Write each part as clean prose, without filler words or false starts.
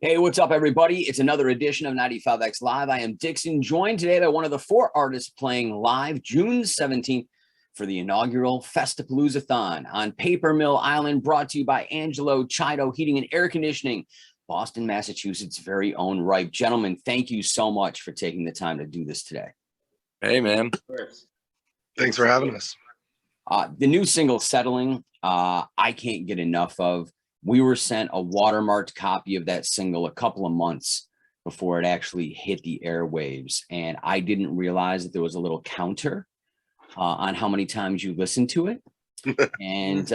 Hey, what's up, everybody? It's another edition of 95X Live. I am Dixon, joined today by one of the four artists playing live June 17th for the inaugural Festapaloozathon on Papermill Island, brought to you by Angelo Chido Heating and Air Conditioning, Boston, Massachusetts' very own Ripe. Gentlemen, thank you so much for taking the time to do this today. Hey, man. Thanks for having us. The new single, Settling, I can't get enough of. We were sent a watermarked copy of that single a couple of months before it actually hit the airwaves. And I didn't realize that there was a little counter on how many times you listened to it. And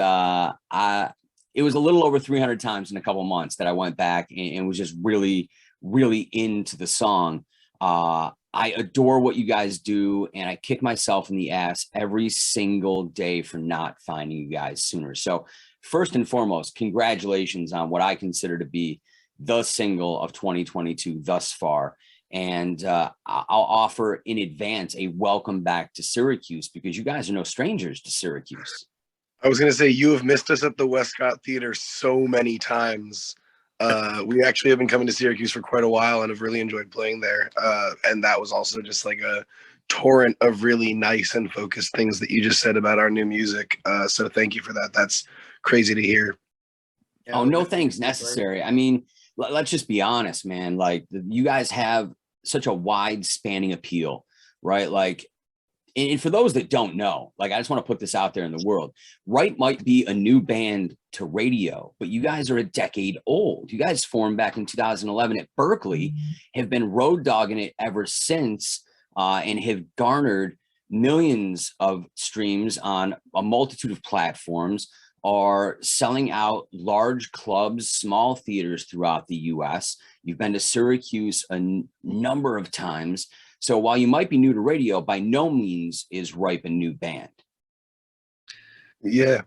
it was a little over 300 times in a couple of months that I went back and was just really, really into the song. I adore what you guys do, and I kick myself in the ass every single day for not finding you guys sooner. So first and foremost, congratulations on what I consider to be the single of 2022 thus far. And I'll offer in advance a welcome back to Syracuse, because you guys are no strangers to Syracuse. I was going to say, you have missed us at the Westcott Theater so many times. We actually have been coming to Syracuse for quite a while and have really enjoyed playing there. And that was also just like a torrent of really nice and focused things that you just said about our new music. So thank you for that. That's crazy to hear. Oh, no thanks necessary. I mean, let's just be honest, man. Like, you guys have such a wide spanning appeal, right? Like, and for those that don't know, like, I just want to put this out there in the world. Right might be a new band to radio, but you guys are a decade old. You guys formed back in 2011 at Berkeley, have been road dogging it ever since, and have garnered millions of streams on a multitude of platforms, are selling out large clubs, small theaters throughout the US. You've been to Syracuse a number of times. So while you might be new to radio, by no means is Ripe a new band. Yeah,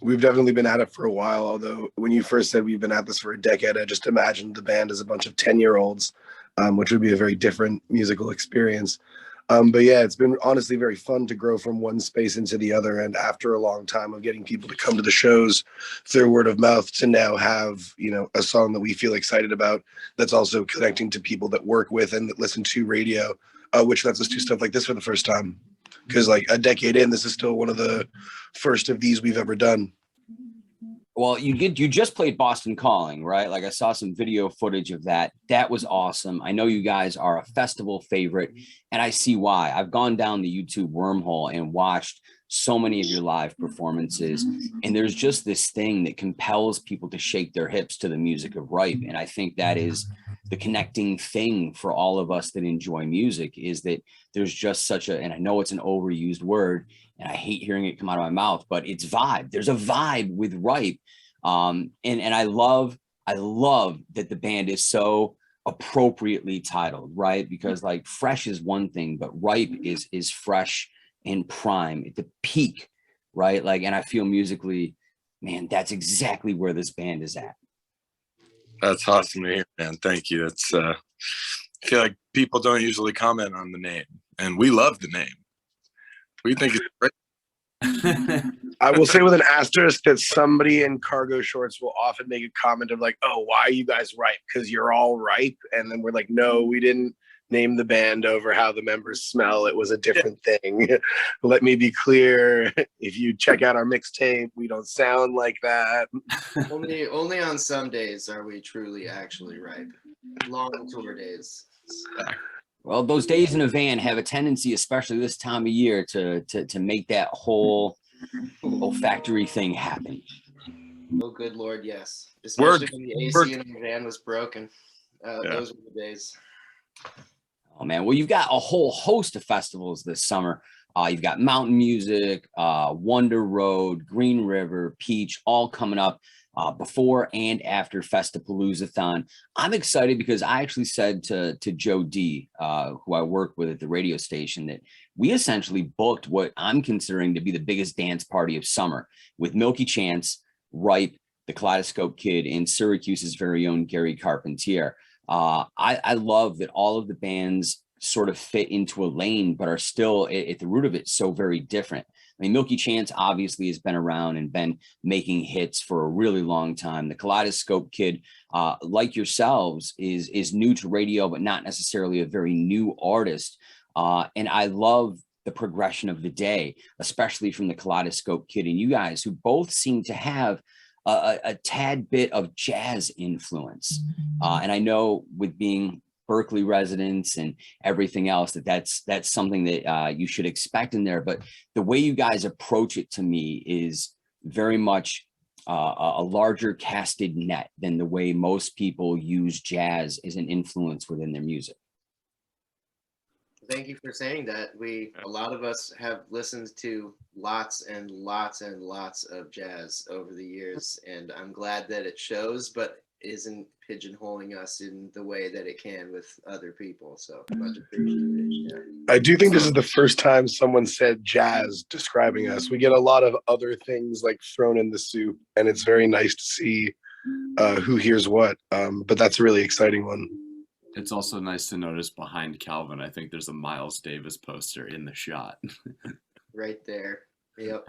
we've definitely been at it for a while. Although when you first said we've been at this for a decade, I just imagined the band as a bunch of 10-year-olds, which would be a very different musical experience. But yeah, it's been honestly very fun to grow from one space into the other. And after a long time of getting people to come to the shows through word of mouth, to now have, you know, a song that we feel excited about, that's also connecting to people that work with and that listen to radio, which lets us do stuff like this for the first time. Because like a decade in, this is still one of the first of these we've ever done. Well, you just played Boston Calling, right? Like, I saw some video footage of that. That was awesome. I know you guys are a festival favorite, and I see why. I've gone down the YouTube wormhole and watched so many of your live performances, and there's just this thing that compels people to shake their hips to the music of Ripe. And I think that is the connecting thing for all of us that enjoy music, is that there's just such a, and I know it's an overused word, and I hate hearing it come out of my mouth, but it's vibe. There's a vibe with Ripe. And I love that the band is so appropriately titled, right? Because like, fresh is one thing, but Ripe is fresh and prime at the peak, right? Like, and I feel musically, man, that's exactly where this band is at. That's awesome to hear, man. Thank you. That's I feel like people don't usually comment on the name, and we love the name. We think it's great. I will say with an asterisk that somebody in cargo shorts will often make a comment of like, oh, why are you guys Ripe? Because you're all ripe. And then we're like, no, we didn't name the band over how the members smell. It was a different thing. Let me be clear. If you check out our mixtape, we don't sound like that. Only on some days are we truly actually Ripe. Long tour days. Well, those days in a van have a tendency, especially this time of year, to make that whole olfactory thing happen. Oh, good Lord, yes. Especially when the AC in the van was broken. Yeah. Those were the days. Oh, man. Well, you've got a whole host of festivals this summer. You've got Mountain Music, Wonder Road, Green River, Peach, all coming up before and after Festapaloozathon. I'm excited because I actually said to Joe D, who I work with at the radio station, that we essentially booked what I'm considering to be the biggest dance party of summer, with Milky Chance, Ripe, the Kaleidoscope Kid, and Syracuse's very own Gary Carpentier. I love that all of the bands sort of fit into a lane, but are still at the root of it so very different. I mean, Milky Chance obviously has been around and been making hits for a really long time. The Kaleidoscope kid, like yourselves, is new to radio, but not necessarily a very new artist. And I love the progression of the day, especially from the Kaleidoscope kid and you guys, who both seem to have a tad bit of jazz influence. And I know with being Berkeley residents and everything else, that's something that you should expect in there. But the way you guys approach it to me is very much a larger casted net than the way most people use jazz as an influence within their music. Thank you for saying that. A lot of us have listened to lots and lots and lots of jazz over the years, and I'm glad that it shows, but isn't pigeonholing us in the way that it can with other people. So much appreciated. Yeah. I do think this is the first time someone said jazz describing us. We get a lot of other things like thrown in the soup, and it's very nice to see who hears what. But that's a really exciting one. It's also nice to notice behind Calvin, I think there's a Miles Davis poster in the shot. Right there. Yep.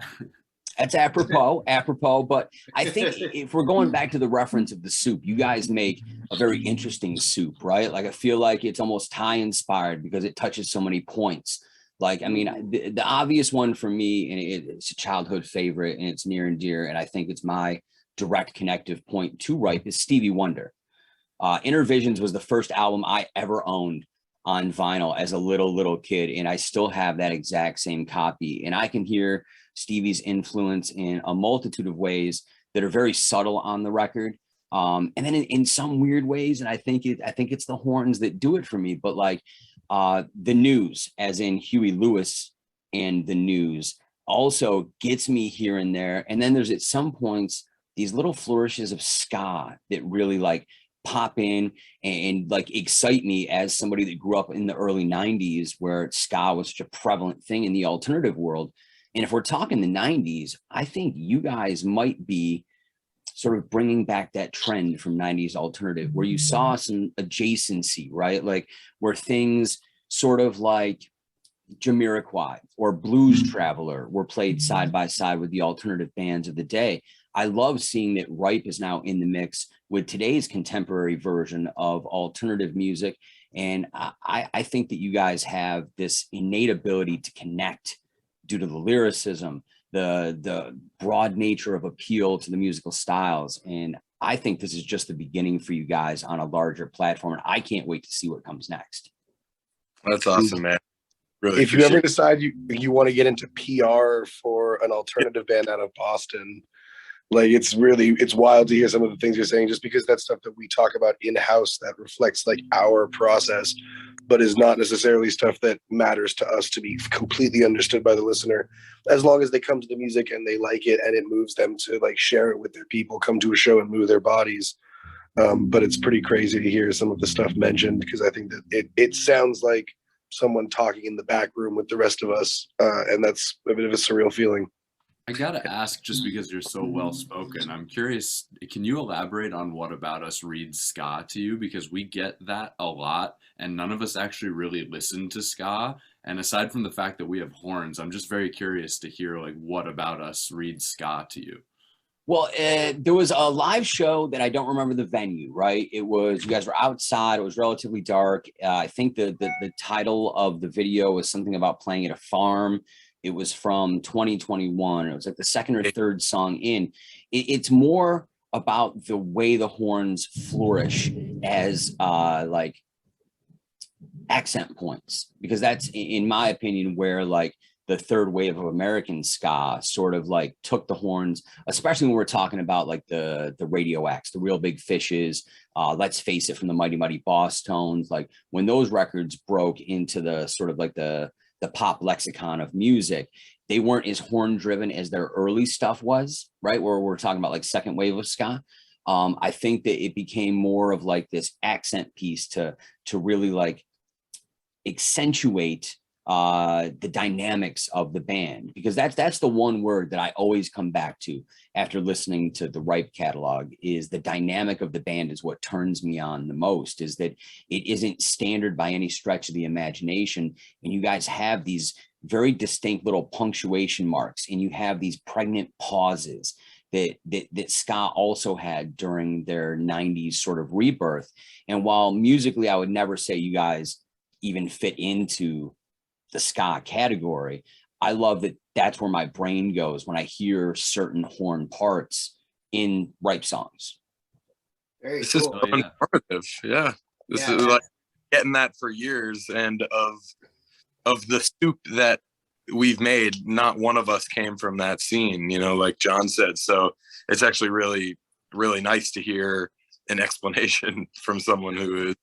That's apropos, but I think if we're going back to the reference of the soup, you guys make a very interesting soup, right? Like, I feel like it's almost Thai inspired because it touches so many points. Like, I mean, the obvious one for me, and it's a childhood favorite and it's near and dear, and I think it's my direct connective point to Ripe, is Stevie Wonder. Inner Visions was the first album I ever owned on vinyl as a little kid, and I still have that exact same copy. And I can hear Stevie's influence in a multitude of ways that are very subtle on the record, and then in some weird ways. And I think it's the horns that do it for me. But like the News, as in Huey Lewis and the News, also gets me here and there. And then there's at some points these little flourishes of ska that really like pop in and like excite me as somebody that grew up in the early 90s where ska was such a prevalent thing in the alternative world. And if we're talking the 90s, I think you guys might be sort of bringing back that trend from 90s alternative where you saw some adjacency, right? Like where things sort of like Jamiroquai or Blues Traveler were played side by side with the alternative bands of the day. I love seeing that Ripe is now in the mix with today's contemporary version of alternative music. And I think that you guys have this innate ability to connect due to the lyricism, the broad nature of appeal to the musical styles. And I think this is just the beginning for you guys on a larger platform. And I can't wait to see what comes next. That's awesome, man. Really, if you ever decide you want to get into PR for an alternative band out of Boston, like it's wild to hear some of the things you're saying, just because that's stuff that we talk about in-house that reflects like our process, but is not necessarily stuff that matters to us to be completely understood by the listener, as long as they come to the music and they like it and it moves them to like share it with their people, come to a show and move their bodies. But it's pretty crazy to hear some of the stuff mentioned, because I think that it sounds like someone talking in the back room with the rest of us, and that's a bit of a surreal feeling. I gotta ask, just because you're so well spoken, I'm curious, can you elaborate on what about us reads ska to you? Because we get that a lot and none of us actually really listen to ska. And aside from the fact that we have horns, I'm just very curious to hear like what about us reads ska to you. Well, there was a live show that I don't remember the venue, right? It was, you guys were outside. It was relatively dark. I think the title of the video was something about playing at a farm. It was from 2021. It was like the second or third song in. It's more about the way the horns flourish as like accent points, because that's, in my opinion, where like the third wave of American ska sort of like took the horns, especially when we're talking about like the Radio Acts, the Real Big Fishes, Let's Face It from the Mighty Mighty Boss Tones. Like when those records broke into the sort of like the pop lexicon of music, they weren't as horn driven as their early stuff was, right? Where we're talking about like second wave of ska. I think that it became more of like this accent piece to really like accentuate the dynamics of the band, because that's the one word that I always come back to after listening to the Ripe catalog, is the dynamic of the band is what turns me on the most, is that it isn't standard by any stretch of the imagination. And you guys have these very distinct little punctuation marks, and you have these pregnant pauses that ska also had during their 90s sort of rebirth. And while musically, I would never say you guys even fit into the ska category, I love that that's where my brain goes when I hear certain horn parts in Ripe songs. Very This cool. is so informative. Yeah. This is like getting that for years, and of the soup that we've made, not one of us came from that scene, you know, like John said. So it's actually really, really nice to hear an explanation from someone who is,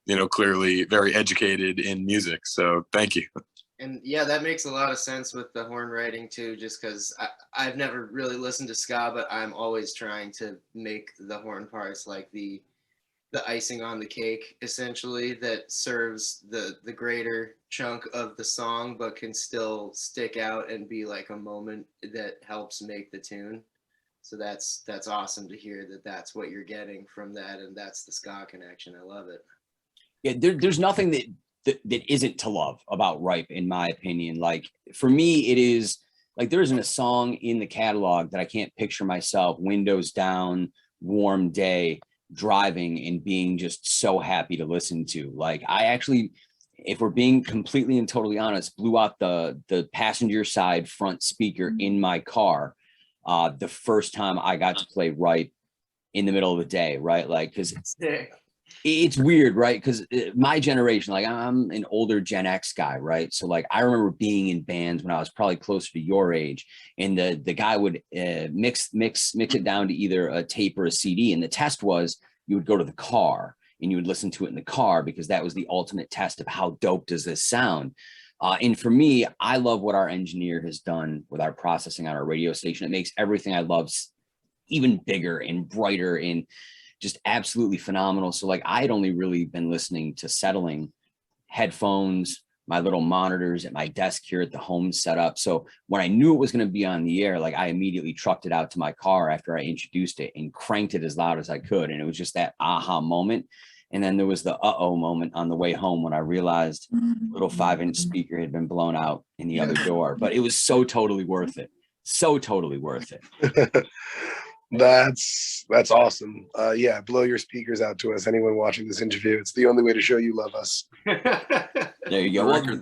you know, clearly very educated in music. So thank you. And yeah, that makes a lot of sense with the horn writing too, just because I've never really listened to ska, but I'm always trying to make the horn parts like the icing on the cake, essentially, that serves the greater chunk of the song, but can still stick out and be like a moment that helps make the tune. So that's awesome to hear that that's what you're getting from that, and that's the ska connection. I love it. Yeah, there's nothing that isn't to love about Ripe, in my opinion. Like, for me, it is like there isn't a song in the catalog that I can't picture myself windows down, warm day, driving and being just so happy to listen to. Like, I actually, if we're being completely and totally honest, blew out the passenger side front speaker in my car the first time I got to play Ripe in the middle of the day, right? Like, because it's weird, right? Because my generation, like, I'm an older Gen X guy, right? So like, I remember being in bands when I was probably closer to your age, and the guy would mix it down to either a tape or a CD, and the test was you would go to the car and you would listen to it in the car, because that was the ultimate test of how dope does this sound. And for me, I love what our engineer has done with our processing on our radio station. It makes everything I love even bigger and brighter and just absolutely phenomenal. So like, I had only really been listening to settling headphones, my little monitors at my desk here at the home setup. So when I knew it was going to be on the air, like, I immediately trucked it out to my car after I introduced it and cranked it as loud as I could. And it was just that aha moment. And then there was the uh-oh moment on the way home when I realized little 5-inch speaker had been blown out in the other door. But it was so totally worth it. So totally worth it. That's awesome. Yeah, blow your speakers out to us. Anyone watching this interview, it's the only way to show you love us. There you go. Well,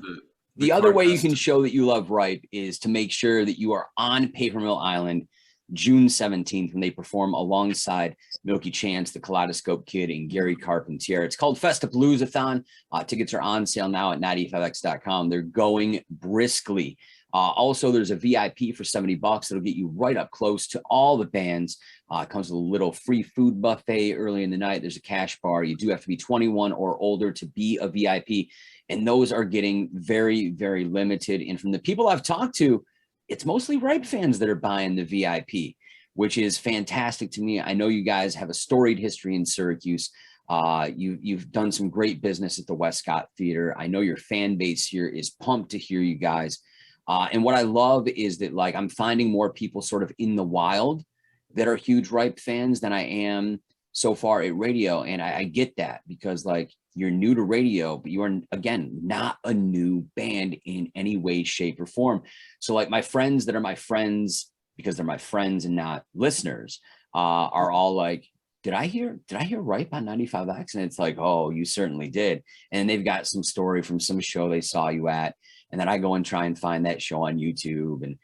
the other way you can show that you love Ripe is to make sure that you are on Papermill Island June 17th when they perform alongside Milky Chance, the Kaleidoscope Kid, and Gary Carpentier. It's called Festapaloozathon. Tickets are on sale now at 95x.com. They're going briskly. Also, there's a VIP for $70. That'll get you right up close to all the bands. It comes with a little free food buffet early in the night. There's a cash bar. You do have to be 21 or older to be a VIP. And those are getting very, very limited. And from the people I've talked to, it's mostly Ripe fans that are buying the VIP, which is fantastic to me. I know you guys have a storied history in Syracuse. You've done some great business at the Westcott Theater. I know your fan base here is pumped to hear you guys. And what I love is that, like, I'm finding more people sort of in the wild that are huge Ripe fans than I am so far at radio. And I get that, because like, you're new to radio, but you are, again, not a new band in any way, shape, or form. So like, my friends that are my friends because they're my friends and not listeners are all like, did I hear Ripe on 95X? And it's like, oh, you certainly did. And they've got some story from some show they saw you at. And then I go and try and find that show on YouTube. And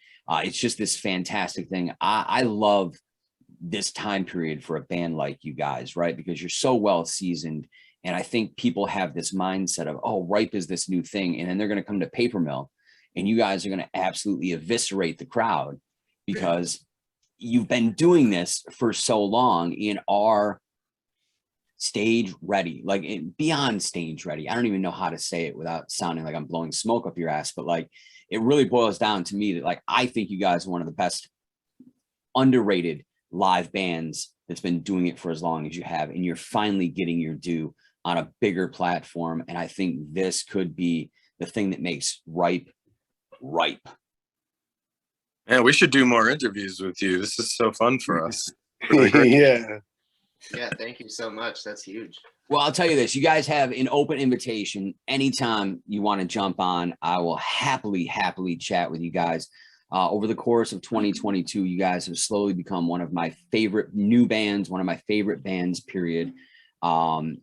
it's just this fantastic thing. I love this time period for a band like you guys, right? Because you're so well seasoned. And I think people have this mindset of, oh, Ripe is this new thing. And then they're going to come to Papermill and you guys are going to absolutely eviscerate the crowd because you've been doing this for so long and are stage ready, like beyond stage ready. I don't even know how to say it without sounding like I'm blowing smoke up your ass, but like, it really boils down to me that, like, I think you guys are one of the best underrated live bands that's been doing it for as long as you have, and you're finally getting your due on a bigger platform. And I think this could be the thing that makes Ripe. Man, we should do more interviews with you. This is so fun for us. Yeah. Yeah, thank you so much. That's huge. Well, I'll tell you this. You guys have an open invitation. Anytime you want to jump on, I will happily chat with you guys. Over the course of 2022, you guys have slowly become one of my favorite new bands, one of my favorite bands, period. The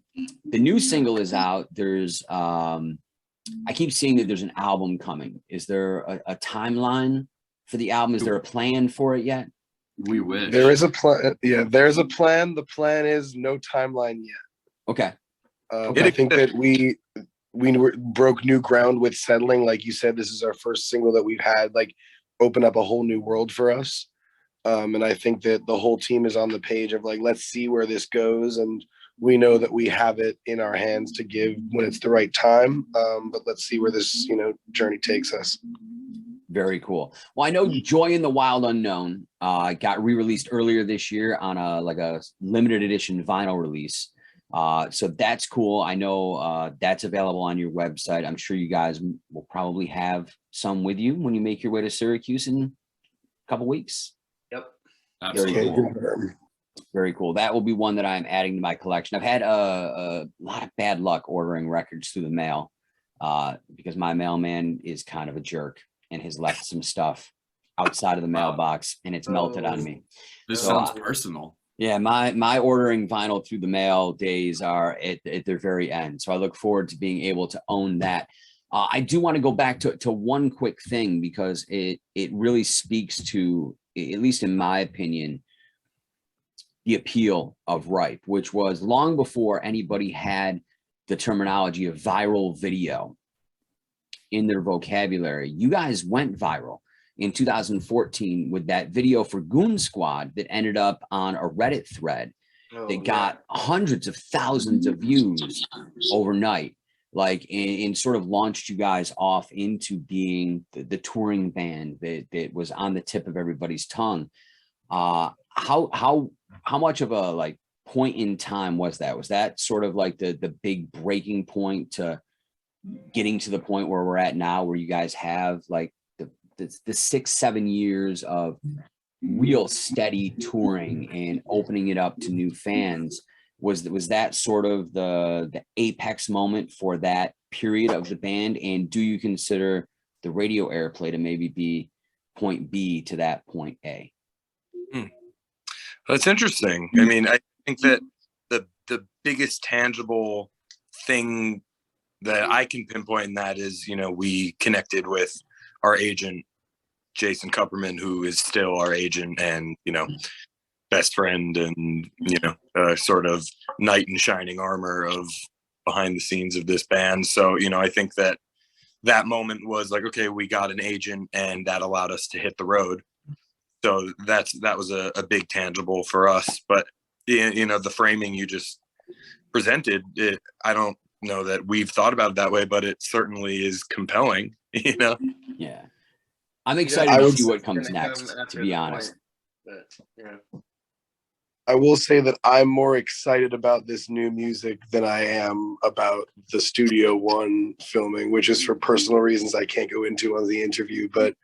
new single is out. There's, I keep seeing that there's an album coming. Is there a timeline for the album? Is there a plan for it yet? We wish. There is a plan. Yeah, there's a plan. The plan is no timeline yet. Okay. I think that we broke new ground with Settling. Like you said, this is our first single that we've had like open up a whole new world for us. And I think that the whole team is on the page of like, let's see where this goes. And we know that we have it in our hands to give when it's the right time. But let's see where this, journey takes us. Very cool. Well, I know Joy in the Wild Unknown got re-released earlier this year on a limited edition vinyl release. So that's cool. I know that's available on your website. I'm sure you guys will probably have some with you when you make your way to Syracuse in a couple weeks. Yep. Absolutely. Very cool. Very cool. That will be one that I'm adding to my collection. I've had a lot of bad luck ordering records through the mail because my mailman is kind of a jerk and has left some stuff outside of the mailbox and it's melted on me. This sounds personal. Yeah, my ordering vinyl through the mail days are at their very end. So I look forward to being able to own that. I do want to go back to one quick thing because it really speaks to, at least in my opinion, the appeal of Ripe, which was long before anybody had the terminology of viral video in their vocabulary. You guys went viral in 2014 with that video for Goon Squad that ended up on a Reddit thread. They got hundreds of thousands of views overnight, and sort of launched you guys off into being the touring band that was on the tip of everybody's tongue. How much of a point in time was that? Was that sort of like the big breaking point to getting to the point where we're at now, where you guys have the 6-7 years of real steady touring and opening it up to new fans? Was that sort of the apex moment for that period of the band? And do you consider the radio airplay to maybe be point B to that point A? That's interesting. I mean, I think that the biggest tangible thing that I can pinpoint in that is, we connected with our agent, Jason Kupperman, who is still our agent and, best friend and, sort of knight in shining armor of behind the scenes of this band. So, I think that moment was like, okay, we got an agent and that allowed us to hit the road. So that was a big tangible for us. But, the framing you just presented, I don't know that we've thought about it that way, but it certainly is compelling, Yeah. I'm excited to see what comes next, to be honest. But, I will say that I'm more excited about this new music than I am about the Studio One filming, which is for personal reasons I can't go into on the interview, but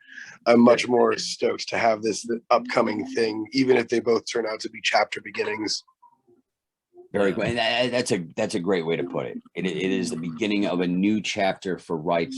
I'm much more stoked to have this upcoming thing, even if they both turn out to be chapter beginnings. Very good. And that's a great way to put it. It is the beginning of a new chapter for Ripe.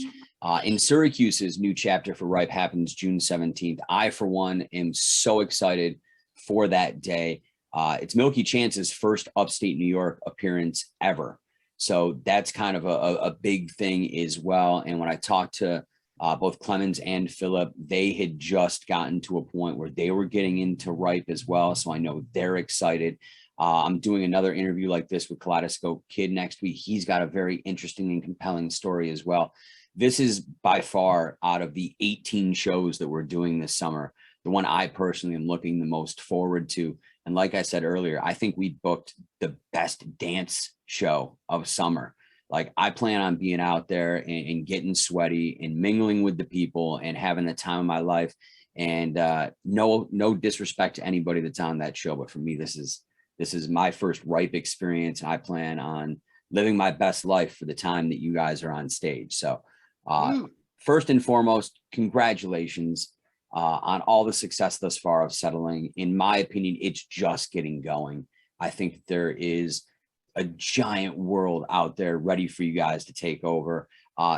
In Syracuse's new chapter for Ripe happens June 17th. I, for one, am so excited for that day. It's Milky Chance's first upstate New York appearance ever. So that's kind of a big thing as well. And when I talked to both Clemens and Philip, they had just gotten to a point where they were getting into Ripe as well. So I know they're excited. I'm doing another interview like this with Kaleidoscope Kid next week. He's got a very interesting and compelling story as well. This is by far, out of the 18 shows that we're doing this summer, the one I personally am looking the most forward to. And like I said earlier, I think we booked the best dance show of summer. I plan on being out there and getting sweaty and mingling with the people and having the time of my life. And no disrespect to anybody that's on that show, but for me, this is my first Ripe experience. And I plan on living my best life for the time that you guys are on stage. So first and foremost, congratulations on all the success thus far of Settling. In my opinion, it's just getting going. I think there is a giant world out there ready for you guys to take over.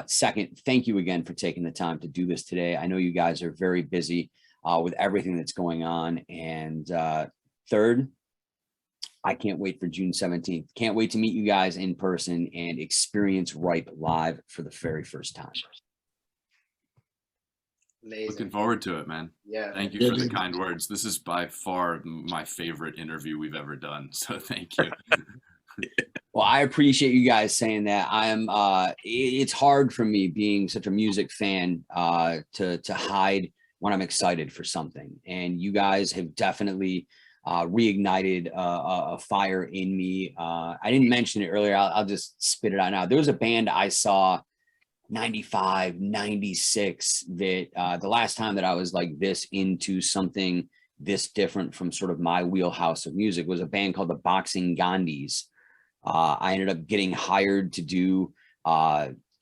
Second, thank you again for taking the time to do this today. I know you guys are very busy with everything that's going on. And third, I can't wait for June 17th. Can't wait to meet you guys in person and experience Ripe live for the very first time. Amazing. Looking forward to it, man. Yeah. Thank you for the kind words. This is by far my favorite interview we've ever done. So thank you. Well, I appreciate you guys saying that. I am it's hard for me, being such a music fan, to hide when I'm excited for something. And you guys have definitely reignited a fire in me. I didn't mention it earlier. I'll just spit it out now. There was a band I saw 95, 96 that the last time that I was like this into something this different from sort of my wheelhouse of music was a band called the Boxing Gandhis. I ended up getting hired to do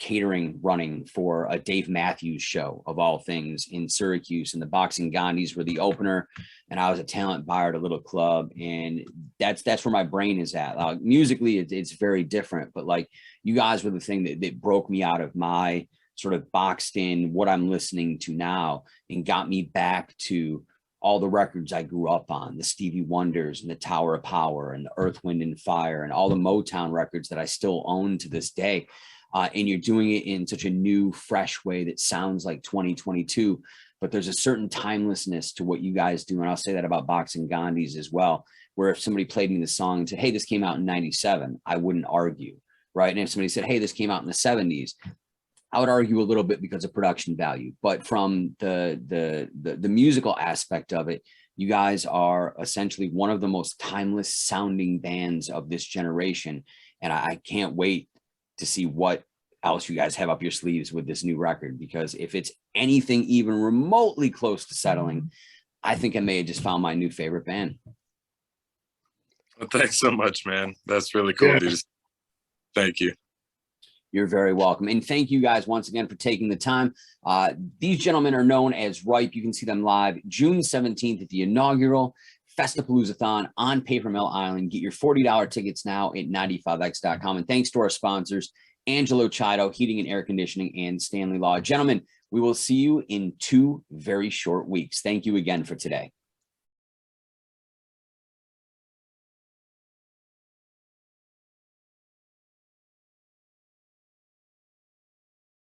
catering running for a Dave Matthews show, of all things, in Syracuse, and the Boxing Gandhis were the opener, and I was a talent buyer at a little club, and that's where my brain is at. Musically, it's very different, but like, you guys were the thing that broke me out of my sort of boxed in what I'm listening to now and got me back to all the records I grew up on, the Stevie Wonders and the Tower of Power and the Earth, Wind and Fire and all the Motown records that I still own to this day. And you're doing it in such a new, fresh way that sounds like 2022, but there's a certain timelessness to what you guys do. And I'll say that about Boxing Gandhis as well, where if somebody played me the song and said, hey, this came out in 97, I wouldn't argue, right? And if somebody said, hey, this came out in the 70s, I would argue a little bit because of production value. But from the musical aspect of it, you guys are essentially one of the most timeless sounding bands of this generation. And I can't wait to see what else you guys have up your sleeves with this new record, because if it's anything even remotely close to settling, I think I may have just found my new favorite band. Well, thanks so much, man. That's really cool, dude. Thank you. You're very welcome. And thank you guys once again for taking the time. These gentlemen are known as Ripe. You can see them live June 17th at the inaugural Festapaloozathon on Papermill Island. Get your $40 tickets now at 95x.com. And thanks to our sponsors, Angelo Chido, Heating and Air Conditioning, and Stanley Law. Gentlemen, we will see you in 2 very short weeks. Thank you again for today.